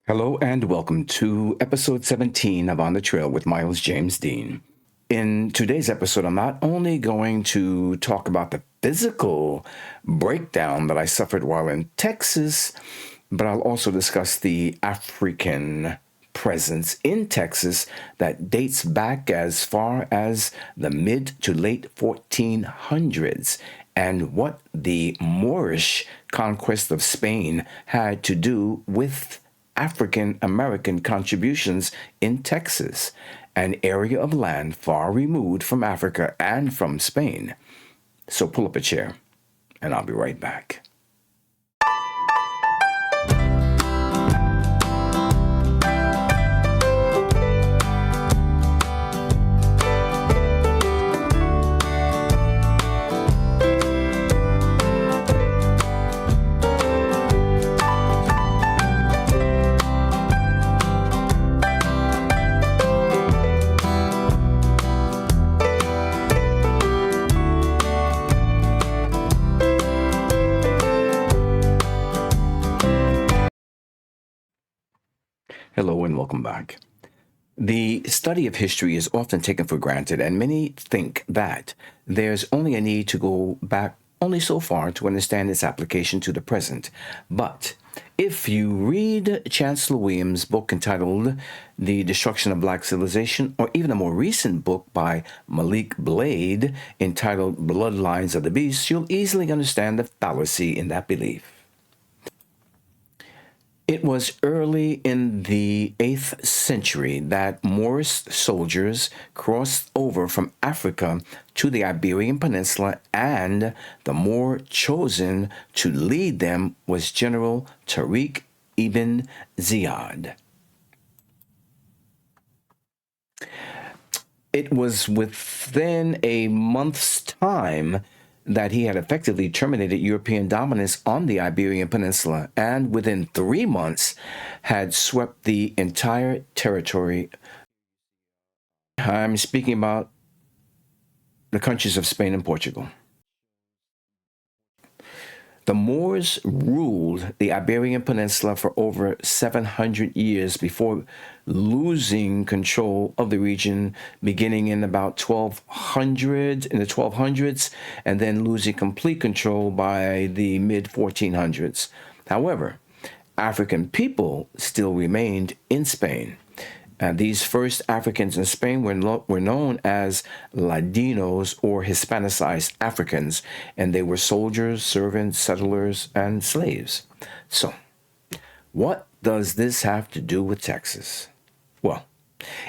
Hello and welcome to episode 17 of On the Trail with Miles James Dean. In today's episode, I'm not only going to talk about the physical breakdown that I suffered while in Texas, but I'll also discuss the African presence in Texas that dates back as far as the mid to late 1400s and what the Moorish conquest of Spain had to do with African American contributions in Texas, an area of land far removed from Africa and from Spain. So pull up a chair, and I'll be right back. Hello and welcome back. The study of history is often taken for granted, and many think that there's only a need to go back only so far to understand its application to the present. But if you read Chancellor Williams' book entitled The Destruction of Black Civilization, or even a more recent book by Malik Blade entitled Bloodlines of the Beast, you'll easily understand the fallacy in that belief. It was early in the 8th century that Moorish soldiers crossed over from Africa to the Iberian Peninsula, and the Moor chosen to lead them was General Tariq ibn Ziyad. It was within a month's time that he had effectively terminated European dominance on the Iberian Peninsula, and within 3 months had swept the entire territory. I'm speaking about the countries of Spain and Portugal. The Moors ruled the Iberian Peninsula for over 700 years before losing control of the region beginning in about 1200, in the 1200s, and then losing complete control by the mid 1400s. However, African people still remained in Spain. These first Africans in Spain were known as Ladinos, or Hispanicized Africans, and they were soldiers, servants, settlers, and slaves. So, what does this have to do with Texas? Well,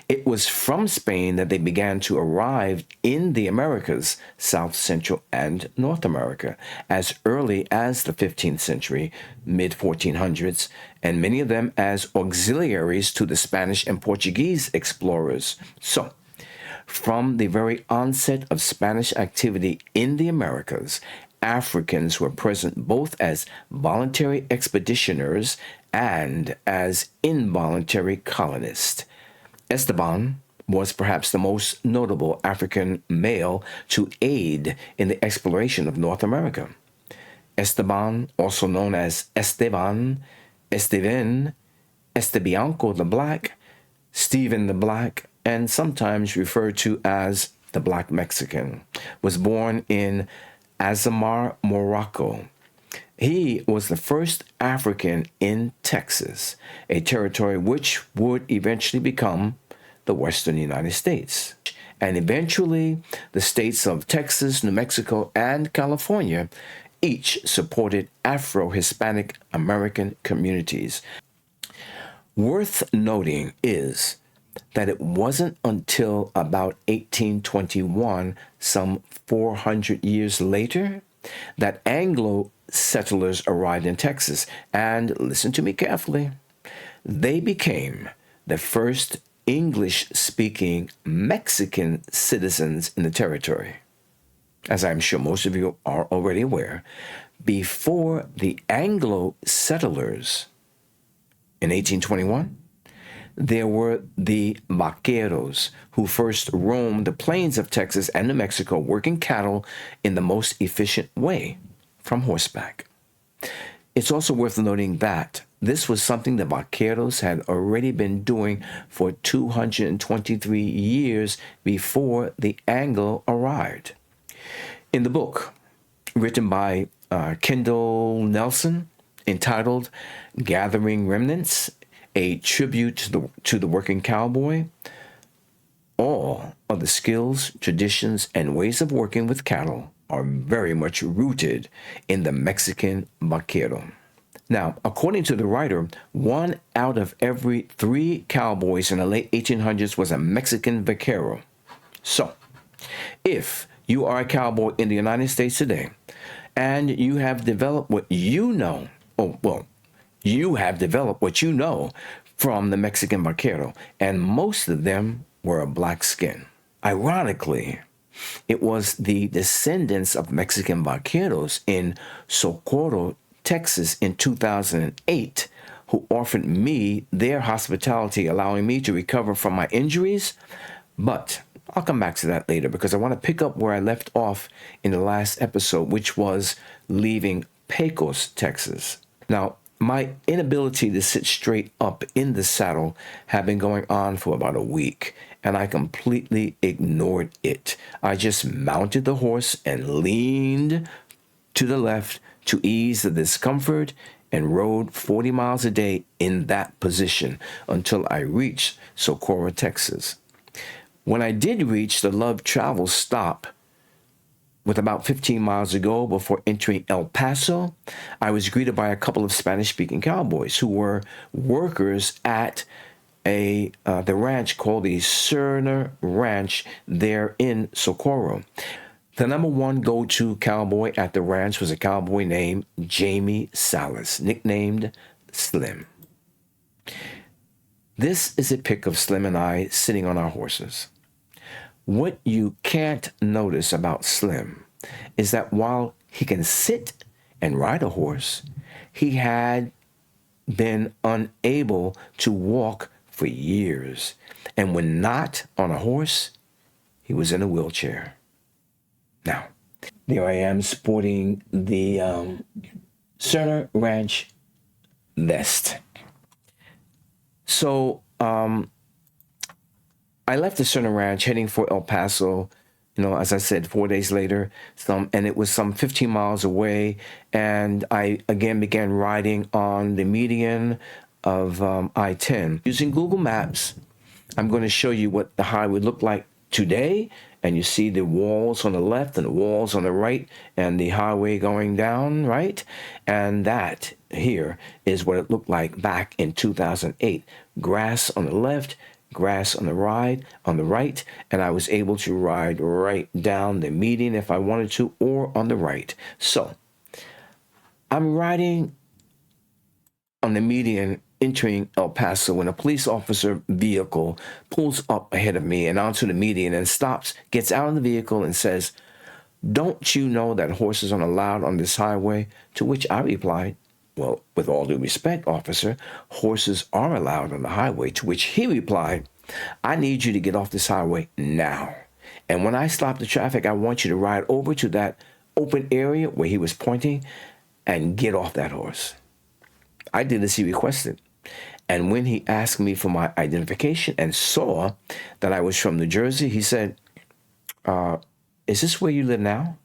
it was from Spain that they began to arrive in the Americas, South, Central, and North America, as early as the 15th century, mid-1400s, and many of them as auxiliaries to the Spanish and Portuguese explorers. So, from the very onset of Spanish activity in the Americas, Africans were present both as voluntary expeditioners and as involuntary colonists. Esteban was perhaps the most notable African male to aid in the exploration of North America. Esteban, also known as Esteban, Estevan, Estebianco the Black, Stephen the Black, and sometimes referred to as the Black Mexican, was born in Azamar, Morocco. He was the first African in Texas, a territory which would eventually become the Western United States. And eventually, the states of Texas, New Mexico, and California each supported Afro-Hispanic American communities. Worth noting is that it wasn't until about 1821, some 400 years later, that Anglo settlers arrived in Texas, and listen to me carefully, they became the first English-speaking Mexican citizens in the territory. As I'm sure most of you are already aware, before the Anglo settlers in 1821, there were the vaqueros, who first roamed the plains of Texas and New Mexico, working cattle in the most efficient way, from horseback. It's also worth noting that this was something the vaqueros had already been doing for 223 years before the Anglo arrived. In the book, written by Kendall Nelson, entitled Gathering Remnants, a tribute to the working cowboy, all of the skills, traditions, and ways of working with cattle are very much rooted in the Mexican vaquero. Now, according to the writer, one out of every three cowboys in the late 1800s was a Mexican vaquero. So, if you are a cowboy in the United States today and you have developed what you know, you have developed what you know from the Mexican vaquero, and most of them were a black skin. Ironically, it was the descendants of Mexican vaqueros in Socorro, Texas in 2008 who offered me their hospitality, allowing me to recover from my injuries. But I'll come back to that later because I want to pick up where I left off in the last episode, which was leaving Pecos, Texas. Now, my inability to sit straight up in the saddle had been going on for about a week, and I completely ignored it. I just mounted the horse and leaned to the left to ease the discomfort and rode 40 miles a day in that position until I reached Socorro, Texas. When I did reach the Love Travel stop with about 15 miles to go before entering El Paso, I was greeted by a couple of Spanish-speaking cowboys who were workers at the ranch called the Cerner Ranch there in Socorro. The number one go-to cowboy at the ranch was a cowboy named Jamie Salas, nicknamed Slim. This is a pic of Slim and I sitting on our horses. What you can't notice about Slim is that while he can sit and ride a horse, he had been unable to walk for years. And when not on a horse, he was in a wheelchair. Now, there I am sporting the Cerner Ranch vest. So I left the Cerner Ranch heading for El Paso, as I said, 4 days later, and it was some 15 miles away. And I again began riding on the median of I-10. Using Google Maps, I'm going to show you what the highway looked like today. And you see the walls on the left and the walls on the right and the highway going down, right? And that here is what it looked like back in 2008. Grass on the left, grass on the right, and I was able to ride right down the median if I wanted to, or on the right. So I'm riding on the median entering El Paso when a police officer vehicle pulls up ahead of me and onto the median and stops, gets out of the vehicle and says, "Don't you know that horses aren't allowed on this highway?" To which I replied, "Well, with all due respect, officer, horses are allowed on the highway." To which he replied, "I need you to get off this highway now. And when I stop the traffic, I want you to ride over to that open area where he was pointing and get off that horse." I did as he requested. And when he asked me for my identification and saw that I was from New Jersey, he said, "Is this where you live now?"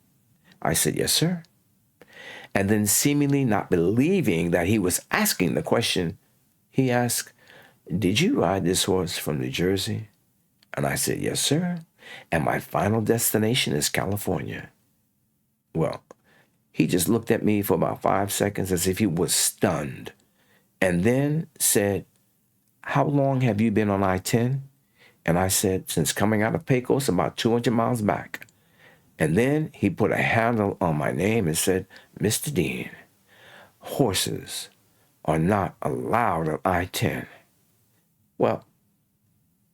I said, "Yes, sir." And then, seemingly not believing that he was asking the question, he asked, "Did you ride this horse from New Jersey?" And I said, "Yes, sir. And my final destination is California." Well, he just looked at me for about 5 seconds as if he was stunned, and then said, "How long have you been on I-10? And I said, "Since coming out of Pecos, about 200 miles back." And then he put a handle on my name and said, "Mr. Dean, horses are not allowed on I-10. Well,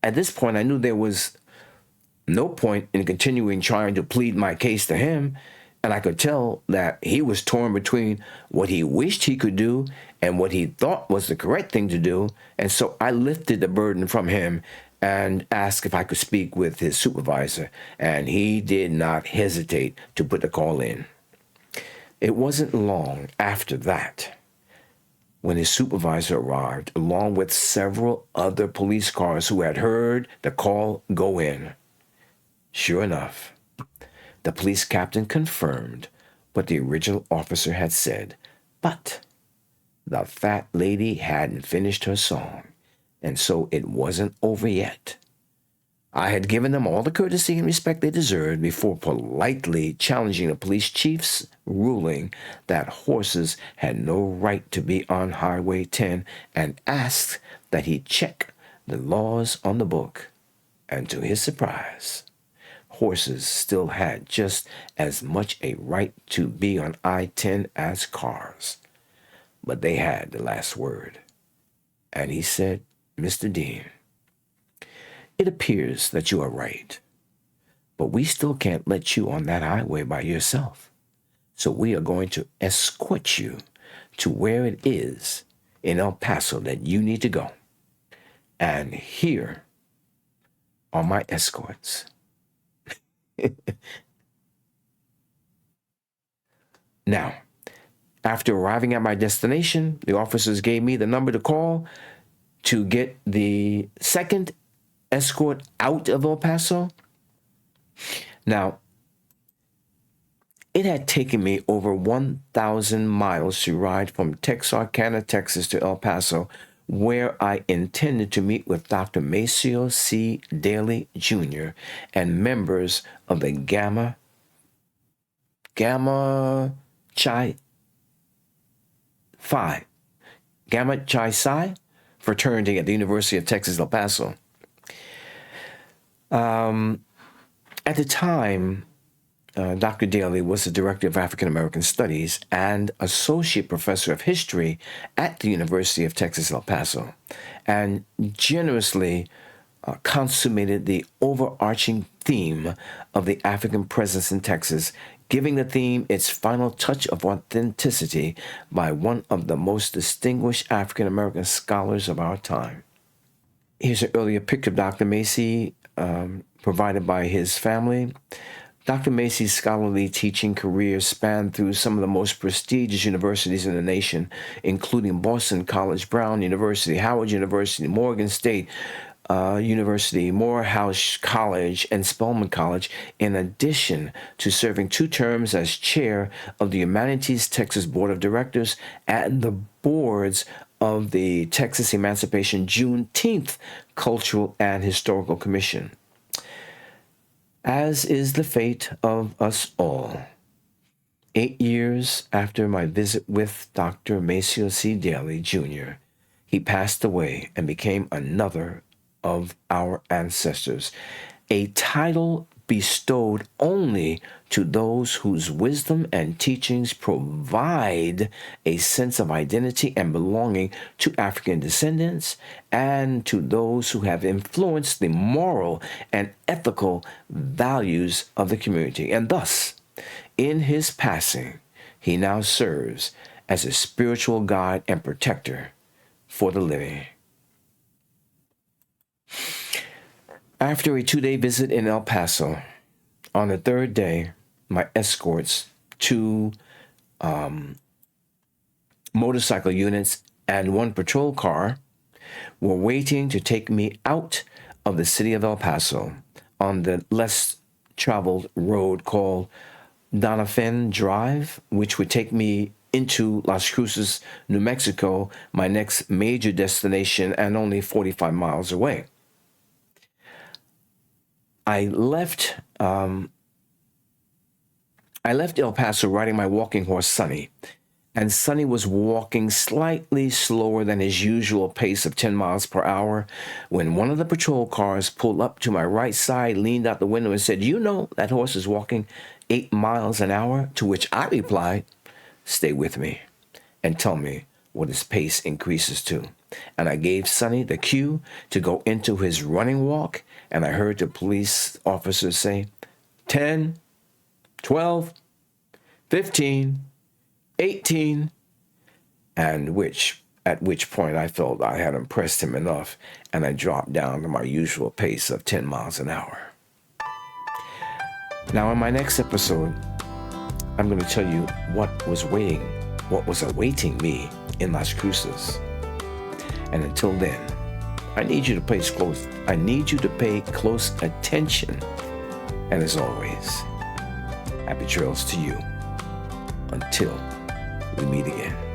at this point, I knew there was no point in continuing trying to plead my case to him, and I could tell that he was torn between what he wished he could do and what he thought was the correct thing to do. And so I lifted the burden from him and asked if I could speak with his supervisor, and he did not hesitate to put the call in. It wasn't long after that when his supervisor arrived, along with several other police cars who had heard the call go in. Sure enough, the police captain confirmed what the original officer had said, but the fat lady hadn't finished her song, and so it wasn't over yet. I had given them all the courtesy and respect they deserved before politely challenging the police chief's ruling that horses had no right to be on Highway 10 and asked that he check the laws on the book. And to his surprise, horses still had just as much a right to be on I-10 as cars. But they had the last word. And he said, "Mr. Dean, it appears that you are right, but we still can't let you on that highway by yourself. So we are going to escort you to where it is in El Paso that you need to go. And here are my escorts." Now, after arriving at my destination, the officers gave me the number to call to get the second escort out of El Paso. Now, it had taken me over 1,000 miles to ride from Texarkana, Texas to El Paso, where I intended to meet with Dr. Maceo C. Daly Jr. and members of the Gamma Chi Psi fraternity at the University of Texas, El Paso. At the time, Dr. Daly was the director of African American Studies and associate professor of history at the University of Texas, El Paso, and generously consummated the overarching theme of the African presence in Texas, giving the theme its final touch of authenticity by one of the most distinguished African American scholars of our time. Here's an earlier picture of Dr. Macy, provided by his family. Dr. Macy's scholarly teaching career spanned through some of the most prestigious universities in the nation, including Boston College, Brown University, Howard University, Morgan State University, Morehouse College, and Spelman College, in addition to serving 2 terms as chair of the Humanities Texas Board of Directors and the boards of the Texas Emancipation Juneteenth Cultural and Historical Commission. As is the fate of us all, 8 years after my visit with Dr. Maceo C. Daly Jr., he passed away and became another of our ancestors, a title bestowed only to those whose wisdom and teachings provide a sense of identity and belonging to African descendants, and to those who have influenced the moral and ethical values of the community. And thus, in his passing, he now serves as a spiritual guide and protector for the living. After a 2-day visit in El Paso, on the 3rd day, my escorts, 2 motorcycle units, and 1 patrol car were waiting to take me out of the city of El Paso on the less traveled road called Doniphan Drive, which would take me into Las Cruces, New Mexico, my next major destination, and only 45 miles away. I left El Paso riding my walking horse, Sonny, and Sonny was walking slightly slower than his usual pace of 10 miles per hour when one of the patrol cars pulled up to my right side, leaned out the window, and said, "You know that horse is walking 8 miles an hour?" To which I replied, "Stay with me and tell me what his pace increases to." And I gave Sonny the cue to go into his running walk, and I heard the police officer say, 10, 12, 15, 18, and at which point I felt I had impressed him enough, and I dropped down to my usual pace of 10 miles an hour. Now, in my next episode, I'm going to tell you what was awaiting me in Las Cruces. And until then, I need you to pay close attention. And as always, happy trails to you until we meet again.